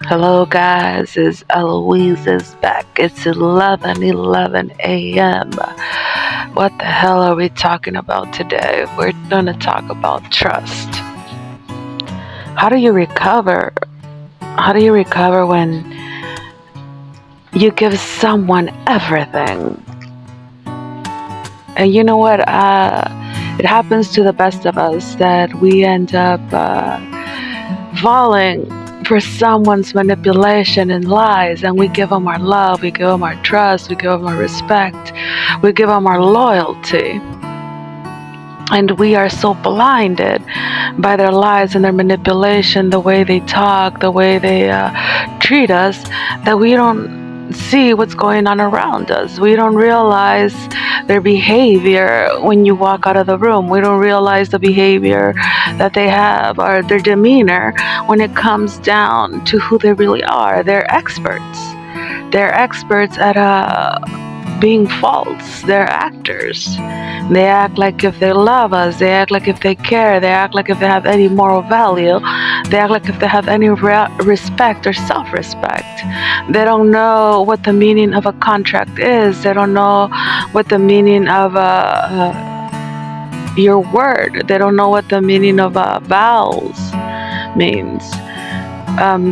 Hello guys, it's Eloise is back. It's 11:11 a.m. What the hell are we talking about today? We're gonna talk about trust. How do you recover? How do you recover when you give someone everything? And you know what? It happens to the best of us that we end up falling for someone's manipulation and lies, and we give them our love, we give them our trust, we give them our respect, we give them our loyalty, and we are so blinded by their lies and their manipulation, the way they talk, the way they treat us, that we don't see what's going on around us. We don't realize their behavior when you walk out of the room. We don't realize the behavior that they have or their demeanor when it comes down to who they really are. They're experts. They're experts at being false. They're actors. They act like if they love us. They act like if they care. They act like if they have any moral value. They act like if they have any respect or self-respect. They don't know what the meaning of a contract is. They don't know what the meaning of your word. They don't know what the meaning of vowels means.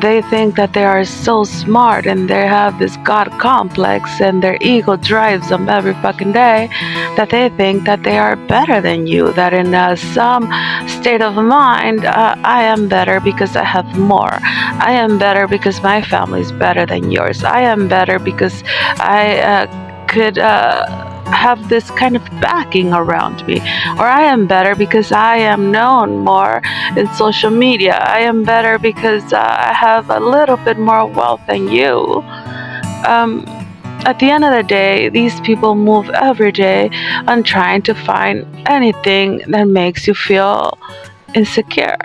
They think that they are so smart and they have this God complex, and their ego drives them every fucking day that they think that they are better than you, that in some state of mind, I am better because I have more. I am better because my family is better than yours. I am better because I could have this kind of backing around me, or I am better because I am known more in social media. I am better because I have a little bit more wealth than you. At the end of the day, these people move every day on trying to find anything that makes you feel insecure.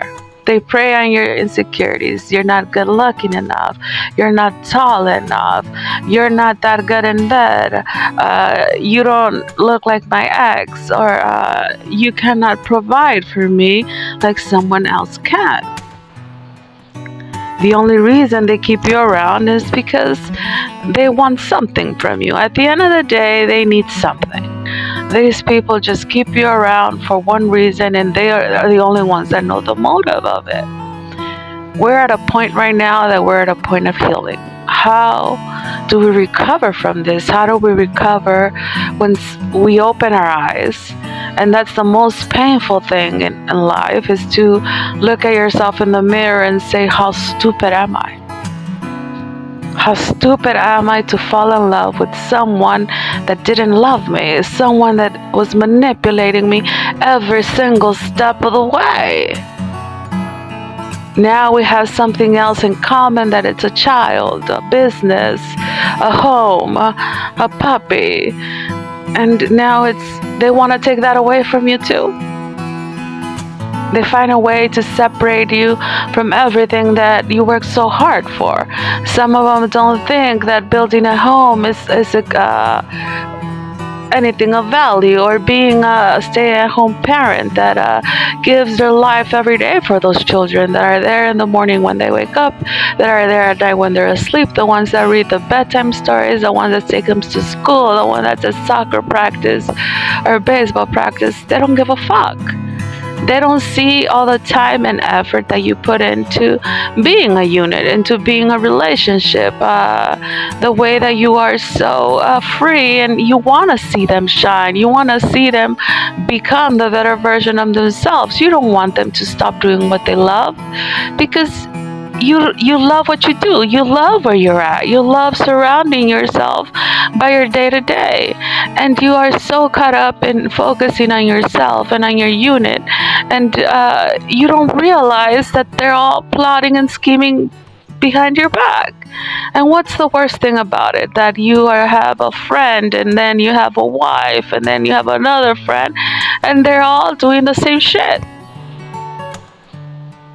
They prey on your insecurities. You're not good looking enough. You're not tall enough. You're not that good in bed. You don't look like my ex, or you cannot provide for me like someone else can. The only reason they keep you around is because they want something from you. At the end of the day, they need something. These people just keep you around for one reason, and they are the only ones that know the motive of it. We're at a point right now that we're at a point of healing. How do we recover from this? How do we recover when we open our eyes? And that's the most painful thing in life, is to look at yourself in the mirror and say, how stupid am I? How stupid am I to fall in love with someone that didn't love me, someone that was manipulating me every single step of the way? Now we have something else in common, that it's a child, a business, a home, a puppy. And now they want to take that away from you too. They find a way to separate you from everything that you work so hard for. Some of them don't think that building a home is anything of value, or being a stay-at-home parent that gives their life every day for those children, that are there in the morning when they wake up, that are there at night when they're asleep, the ones that read the bedtime stories, the ones that take them to school, the one that's at soccer practice or baseball practice. They don't give a fuck. They don't see all the time and effort that you put into being a unit, into being a relationship, the way that you are so free, and you want to see them shine. You want to see them become the better version of themselves. You don't want them to stop doing what they love, because you love what you do. You love where you're at. You love surrounding yourself by your day-to-day, and you are so caught up in focusing on yourself and on your unit, and you don't realize that they're all plotting and scheming behind your back. And what's the worst thing about it? That you have a friend, and then you have a wife, and then you have another friend, and they're all doing the same shit.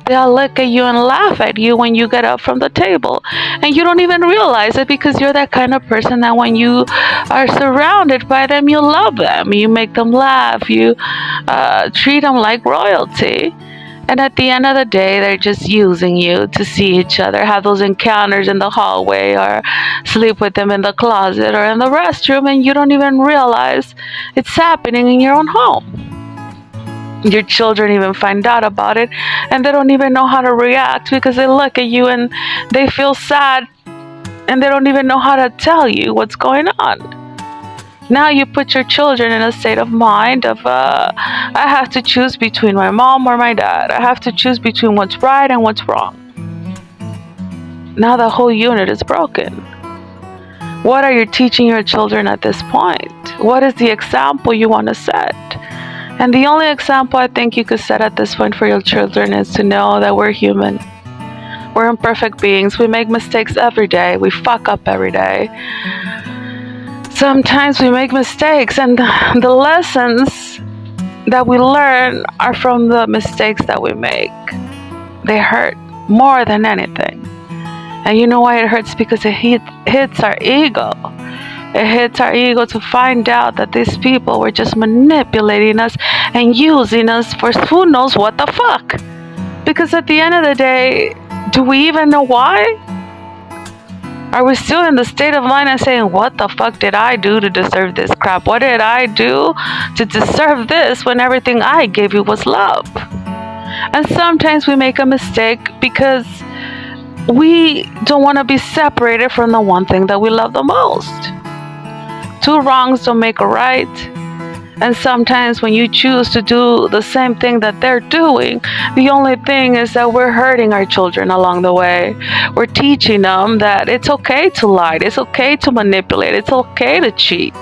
They'll look at you and laugh at you when you get up from the table, and you don't even realize it, because you're that kind of person that when you are surrounded by them, you love them, you make them laugh, you treat them like royalty. And at the end of the day, they're just using you to see each other, have those encounters in the hallway, or sleep with them in the closet or in the restroom, and you don't even realize it's happening in your own home. Your children even find out about it, and they don't even know how to react because they look at you and they feel sad, and they don't even know how to tell you what's going on. Now you put your children in a state of mind of, I have to choose between my mom or my dad. I have to choose between what's right and what's wrong. Now the whole unit is broken. What are you teaching your children at this point? What is the example you want to set? And the only example I think you could set at this point for your children is to know that we're human. We're imperfect beings. We make mistakes every day. We fuck up every day. Sometimes we make mistakes, and the lessons that we learn are from the mistakes that we make. They hurt more than anything. And you know why it hurts? Because it hits our ego. It hits our ego to find out that these people were just manipulating us and using us for who knows what the fuck. Because at the end of the day, do we even know why? Are we still in the state of mind and saying, what the fuck did I do to deserve this crap? What did I do to deserve this when everything I gave you was love? And sometimes we make a mistake because we don't want to be separated from the one thing that we love the most. Two wrongs don't make a right. And sometimes when you choose to do the same thing that they're doing, the only thing is that we're hurting our children along the way. We're teaching them that it's okay to lie, it's okay to manipulate, it's okay to cheat,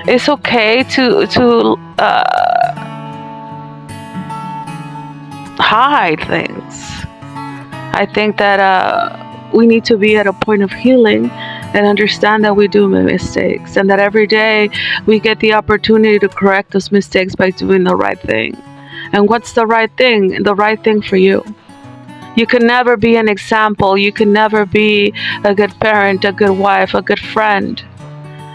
it's okay to hide things. I think that we need to be at a point of healing and understand that we do make mistakes, and that every day we get the opportunity to correct those mistakes by doing the right thing. And what's the right thing? The right thing for you. You can never be an example. You can never be a good parent, a good wife, a good friend,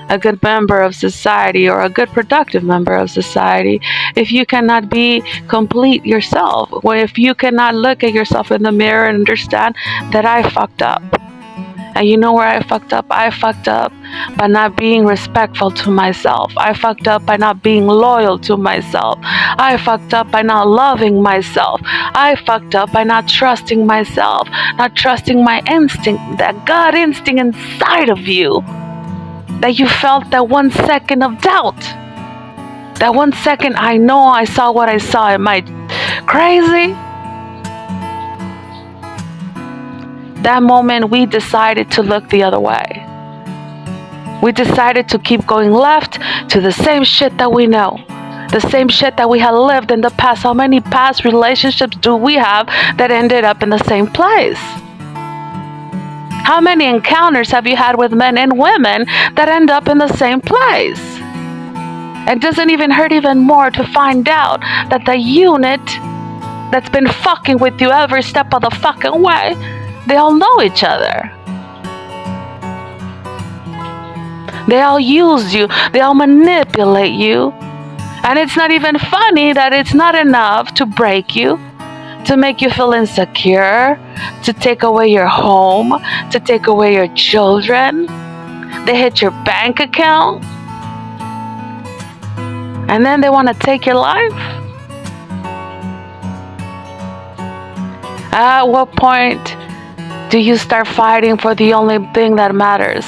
a good member of society, or a good productive member of society if you cannot be complete yourself, or if you cannot look at yourself in the mirror and understand that I fucked up. And you know where I fucked up? I fucked up by not being respectful to myself. I fucked up by not being loyal to myself. I fucked up by not loving myself. I fucked up by not trusting myself, not trusting my instinct, that God instinct inside of you, that you felt that 1 second of doubt. That 1 second, I know I saw what I saw. Am I crazy? That moment we decided to look the other way. We decided to keep going left to the same shit that we know. The same shit that we had lived in the past. How many past relationships do we have that ended up in the same place? How many encounters have you had with men and women that end up in the same place? It doesn't even hurt even more to find out that the unit that's been fucking with you every step of the fucking way, they all know each other. They all use you. They all manipulate you. And it's not even funny that it's not enough to break you, to make you feel insecure, to take away your home, to take away your children. They hit your bank account. And then they want to take your life. At what point do you start fighting for the only thing that matters?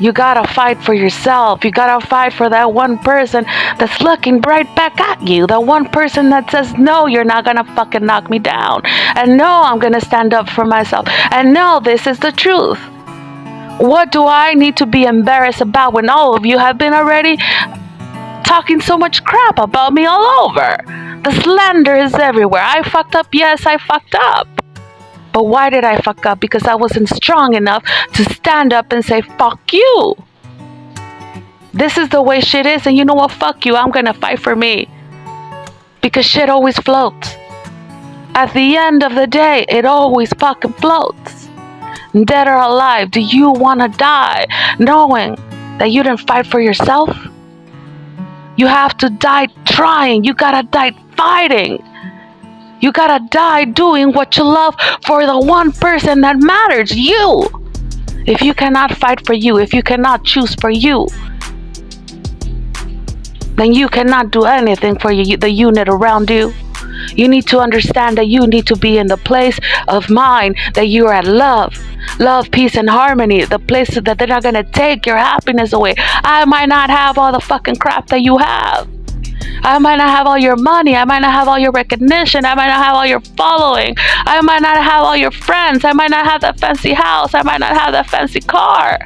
You gotta fight for yourself. You gotta fight for that one person that's looking right back at you. The one person that says, no, you're not gonna fucking knock me down. And no, I'm gonna stand up for myself. And no, this is the truth. What do I need to be embarrassed about when all of you have been already talking so much crap about me all over? The slander is everywhere. I fucked up. Yes, I fucked up. But why did I fuck up? Because I wasn't strong enough to stand up and say, fuck you. This is the way shit is, and you know what? Fuck you. I'm gonna fight for me. Because shit always floats. At the end of the day, it always fucking floats. Dead or alive, do you wanna die knowing that you didn't fight for yourself? You have to die trying. You gotta die fighting. You gotta die doing what you love for the one person that matters, you. If you cannot fight for you, if you cannot choose for you, then you cannot do anything for you, the unit around you. You need to understand that you need to be in the place of mind that you are at love. Love, peace, and harmony. The place that they're not going to take your happiness away. I might not have all the fucking crap that you have. I might not have all your money. I might not have all your recognition. I might not have all your following. I might not have all your friends. I might not have that fancy house. I might not have that fancy car.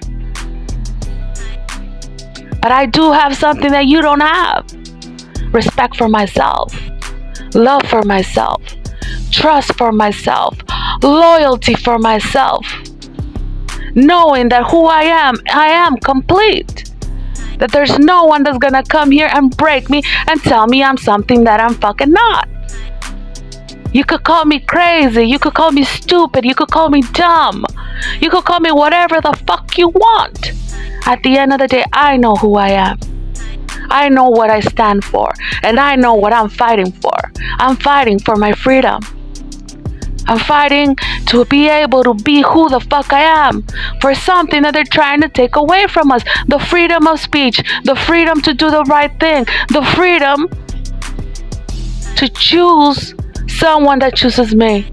But I do have something that you don't have. Respect for myself. Love for myself. Trust for myself. Loyalty for myself. Knowing that who I am complete. That there's no one that's gonna come here and break me and tell me I'm something that I'm fucking not. You could call me crazy. You could call me stupid. You could call me dumb. You could call me whatever the fuck you want. At the end of the day, I know who I am. I know what I stand for. And I know what I'm fighting for. I'm fighting for my freedom. I'm fighting to be able to be who the fuck I am. For something that they're trying to take away from us. The freedom of speech. The freedom to do the right thing. The freedom to choose someone that chooses me.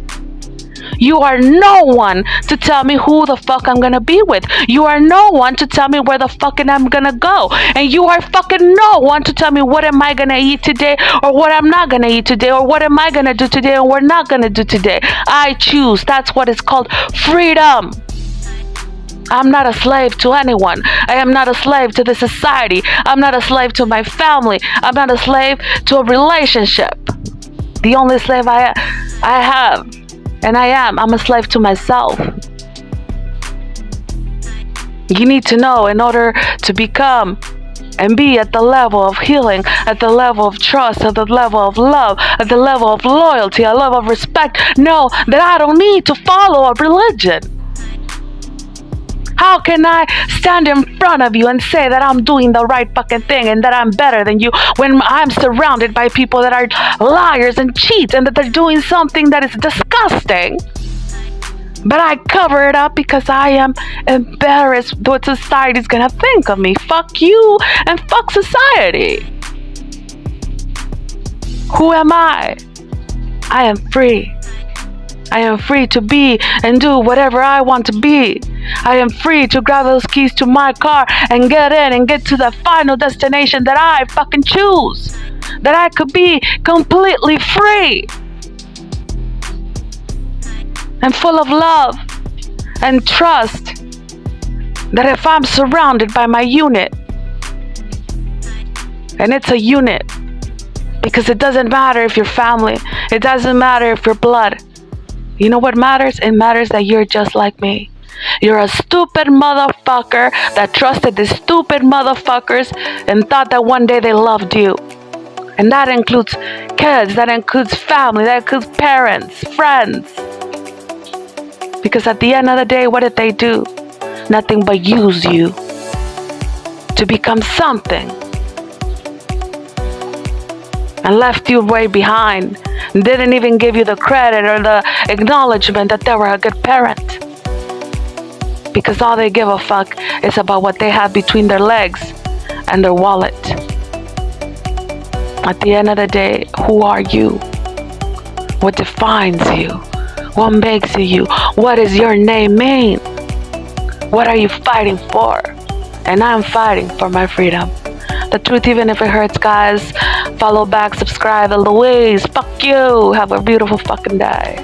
You are no one to tell me who the fuck I'm gonna be with. You are no one to tell me where the fucking I'm gonna go. And you are fucking no one to tell me what am I gonna eat today or what I'm not gonna eat today or what am I gonna do today and what I'm not gonna do today. I choose. That's what is called freedom. I'm not a slave to anyone. I am not a slave to the society. I'm not a slave to my family. I'm not a slave to a relationship. The only slave I have, and I'm a slave to myself. You need to know, in order to become and be at the level of healing, at the level of trust, at the level of love, at the level of loyalty, a level of respect, know that I don't need to follow a religion. How can I stand in front of you and say that I'm doing the right fucking thing and that I'm better than you when I'm surrounded by people that are liars and cheats and that they're doing something that is disgusting? But I cover it up because I am embarrassed what society's gonna think of me. Fuck you and fuck society. Who am I? I am free. I am free to be and do whatever I want to be. I am free to grab those keys to my car and get in and get to the final destination that I fucking choose. That I could be completely free. And full of love and trust. That if I'm surrounded by my unit, and it's a unit, because it doesn't matter if you're family, it doesn't matter if you're blood. You know what matters? It matters that you're just like me. You're a stupid motherfucker that trusted these stupid motherfuckers and thought that one day they loved you. And that includes kids, that includes family, that includes parents, friends. Because at the end of the day, what did they do? Nothing but use you to become something. And left you way behind. Didn't even give you the credit or the acknowledgement that they were a good parent. Because all they give a fuck is about what they have between their legs and their wallet. At the end of the day, who are you? What defines you? What makes you? What does your name mean? What are you fighting for? And I'm fighting for my freedom. The truth, even if it hurts, guys. Follow back, subscribe, and Louise, fuck you. Have a beautiful fucking day.